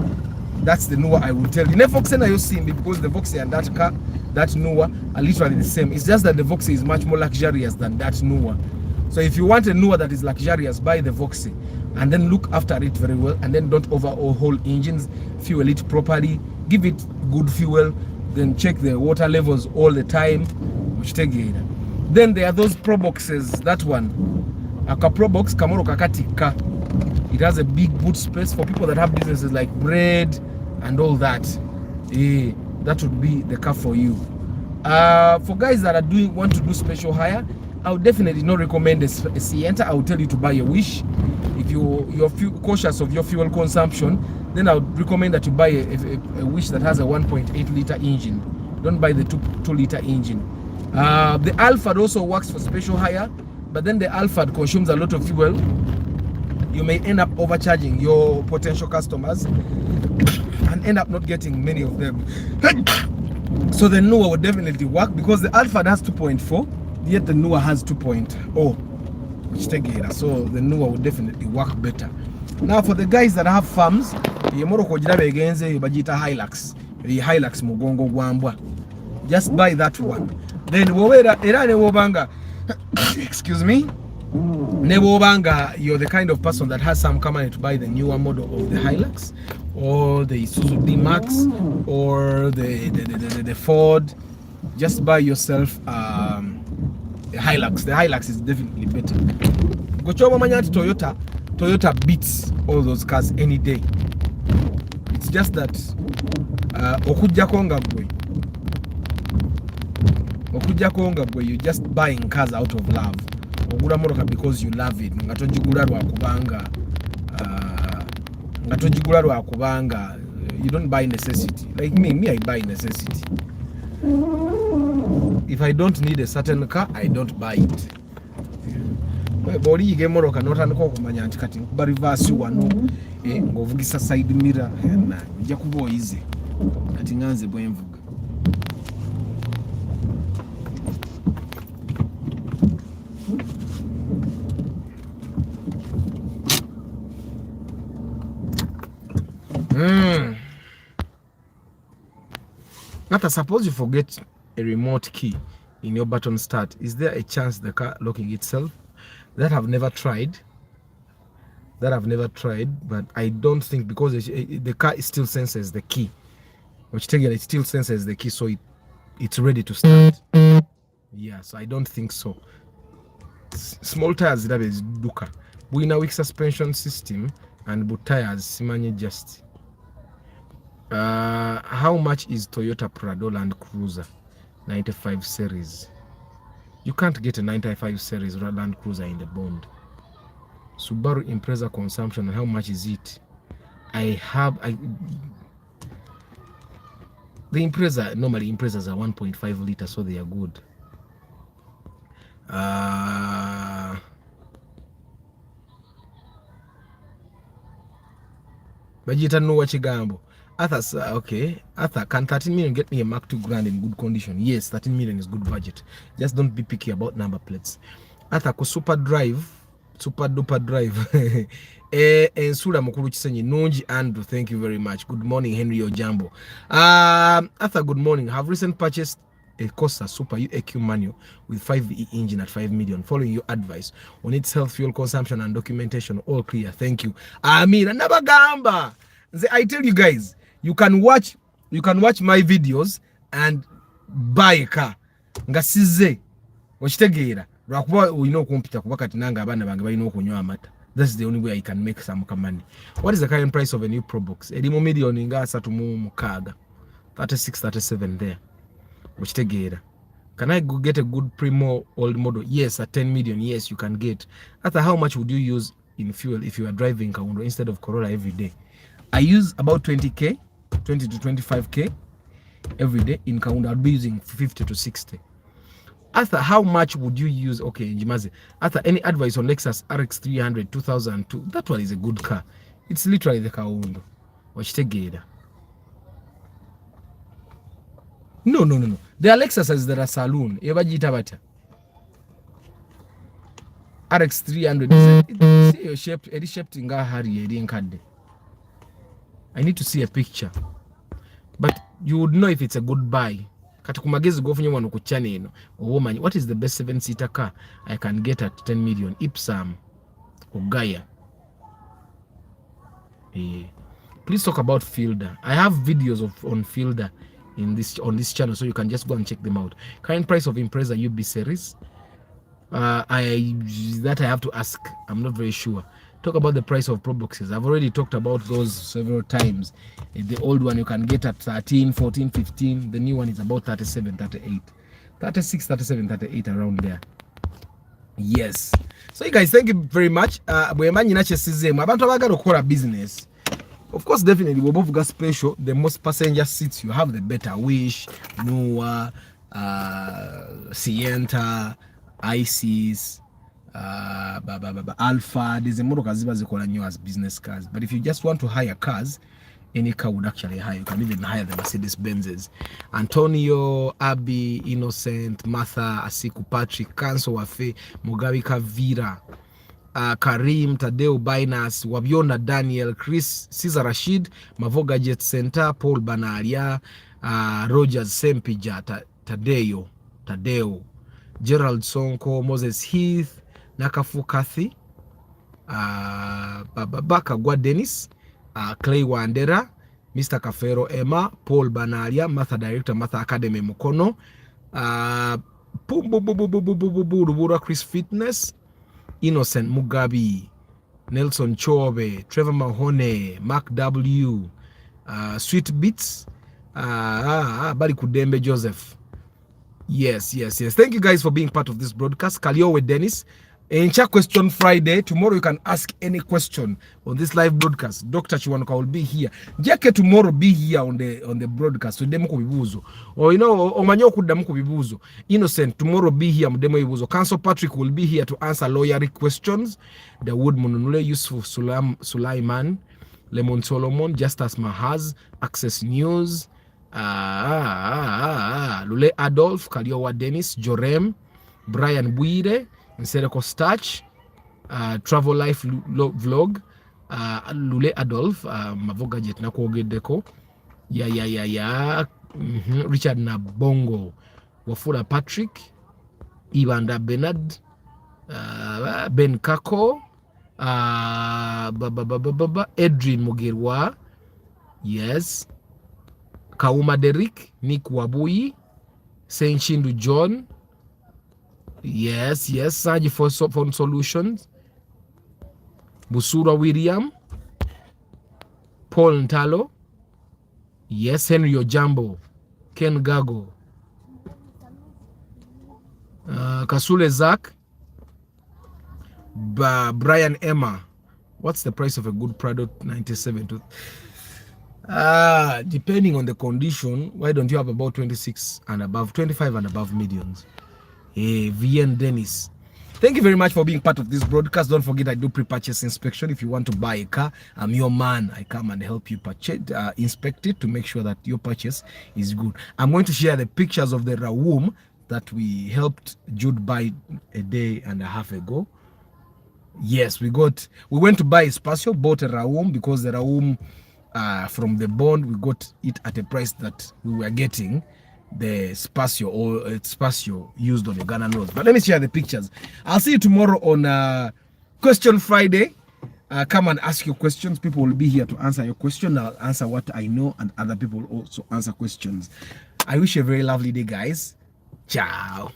that's the Noah I will tell you. Never Voxy you see because the Voxy and that car, that Noah are literally the same. It's just that the Voxy is much more luxurious than that Noah. So if you want a Noah that is luxurious, buy the Voxy and then look after it very well, and then don't overhaul engines, fuel it properly, give it good fuel, then check the water levels all the time. Then there are those Pro Boxes, that one. Aka Pro Box kamoro kakatika. It has a big boot space for people that have businesses like bread and all that. That would be the car for you. For guys that are want to do special hire, I would definitely not recommend a Sienta. I would tell you to buy a Wish. If you're cautious of your fuel consumption, then I would recommend that you buy a Wish that has a 1.8 liter engine. Don't buy the 2 liter engine. The Alphard also works for special hire, but then the Alphard consumes a lot of fuel. You may end up overcharging your potential customers and end up not getting many of them. So the Noah would definitely work because the Alphard has 2.4, yet the Noah has 2.0. So the Noah would definitely work better. Now for the guys that have farms, Hilux mugongo gwambwa, just buy that one. Then excuse me, you're the kind of person that has some money to buy the newer model of the Hilux or the Isuzu D-Max or the Ford, just buy yourself a Hilux. The Hilux is definitely better. Toyota beats all those cars any day. It's just that you're just buying cars out of love. Ogula motoka because you love it. Ngatojigula lwa kubanga. You don't buy necessity. Like me I buy necessity. If I don't need a certain car, I don't buy it. Body yige motoka notandika okumanya nti kati nkuba reverse wano ng'ovugisa side mirror na nja kuba easy kati nganze bwenvuga. Nata, suppose you forget a remote key in your button start. Is there a chance the car locking itself? That I've never tried. But I don't think, because the car still senses the key. It still senses the key, so it's ready to start. Yeah, so I don't think so. Small tires that is duka. We in a weak suspension system and boot tires simanye just. How much is Toyota Prado Land Cruiser 95 series? You can't get a 95 series Land Cruiser in the bond. Subaru Impreza consumption, how much is it? The Impreza, normally Imprezas are 1.5 liters, so they are good. Bajita no wachigambo. Arthur, okay. Arthur, can 13 million get me a Mark II Grand in good condition? Yes, 13 million is good budget. Just don't be picky about number plates. Arthur, super duper drive. Ensula mukuru chisenyi nunji Andrew, thank you very much. Good morning, Henry Ojambo. Arthur, good morning. Have recent purchased a Costa Super UAQ manual with 5V engine at 5 million. Following your advice on its health, fuel consumption, and documentation, all clear. Thank you. Amina nabagamba. I tell you guys, you can watch my videos and buy a car. Ngasize wachitegeera lwakuba ulina okumpita kuba kati nanga abaana bange balina okunywa amata. That's the only way I can make some money. What is the current price of a new Pro Box? Erimu million nga 36, 37 there. Wachitegeera. Can I go get a good primo old model? Yes, at 10 million. Yes, you can get. After how much would you use in fuel if you are driving Kaundo instead of Corolla every day? I use about 20k, 20 to 25k every day in Kaunda. I'll be using 50 to 60. After how much would you use? Okay, Njimaze. After any advice on Lexus RX 300 2002? That one is a good car. It's literally the Kaundo. Wachitegeera. No. The Lexuses that are saloon. Ebajita bata. RX 300 is shaped in Hari. I need to see a picture, but you would know if it's a good buy. Katakumagezi go funye wano ku channel eno. Woman, what is the best 7-seater car I can get at 10 million? Ipsam Ogaya. Please talk about Fielder. I have videos on Fielder on this channel, so you can just go and check them out. Current price of Impreza UB series. I have to ask. I'm not very sure. Talk about the price of Pro boxes. I've already talked about those several times. The old one you can get at 13, 14, 15. The new one is about 37, 38, 36, 37, 38, around there. Yes. So you guys, thank you very much. Abantu abagala okukola business. Of course, definitely, we both got special. The most passenger seats you have, the better. Wish, Noah, Sienta, ICs, Alpha. There's a more of new as business cars. But if you just want to hire cars, any car would actually hire. You can even hire the Mercedes Benzes. Antonio, Abby, Innocent, Martha, Asiku, Patrick, Kanso Wafe, Mugabe Kavira, Karim, Tadeo, Binas, Wabiona, Daniel, Chris, Cesar Rashid, Mavoga Jet Center, Paul Banaria, Rogers Sempija, Tadeo, Gerald Sonko, Moses Heath, Nakafu Kathy, Baka Gwa Dennis, Clay Wandera, Mr. Kafero Emma, Paul Banaria, Martha Director, Martha Academy Mukono, Rubura Chris Fitness, Innocent Mugabe, Nelson Chobe, Trevor Mahone, Mark W, Sweet Beats, Bari Kudembe Joseph. Yes. Thank you guys for being part of this broadcast. Kaliowe Dennis. In Chat Question Friday, tomorrow you can ask any question on this live broadcast. Dr. Chiwanuka will be here. Jake tomorrow be here on the broadcast. So demo kubibuzo. Or omanyo kudamu kubibuzo. Innocent tomorrow be here mdemo ibuzo. Council Patrick will be here to answer lawyery questions. The Wood Mununule, Yusuf Sulaiman, Lemon Solomon, Justus Mahaz, Access News, Lule Adolf, Kaliowa Dennis, Jorem, Brian Buire, Nsereko Starch, Travel Life Vlog, Lule Adolf, Mavoga Jet Nakwogedeko, Richard Nabongo, Wafula Patrick, Ibanda Bernard, Ben Kako, Edrin Mugirwa, yes, Kauma Derek, Nick Wabui, Saint Shindu John, yes, Saji for Phone Solutions, Busura William, Paul Ntalo, yes, Henry Ojambo, Ken Gago, Kasule Zach, Brian Emma. What's the price of a good product? 97 to depending on the condition. Why don't you have about 26 and above, 25 and above millions? VN Dennis, thank you very much for being part of this broadcast. Don't forget, I do pre-purchase inspection. If you want to buy a car, I'm your man. I come and help you purchase, inspect it to make sure that your purchase is good. I'm going to share the pictures of the Raum that we helped Jude buy a day and a half ago. Yes, we went to buy Espacio, bought a Raum because the Raum from the bond, we got it at a price that we were getting the Spacio or Spacio used on Uganda roads. But let me share the pictures. I'll see you tomorrow on Question Friday. Come and ask your questions. People will be here to answer your question. I'll answer what I know, and other people also answer questions. I wish you a very lovely day, guys. Ciao.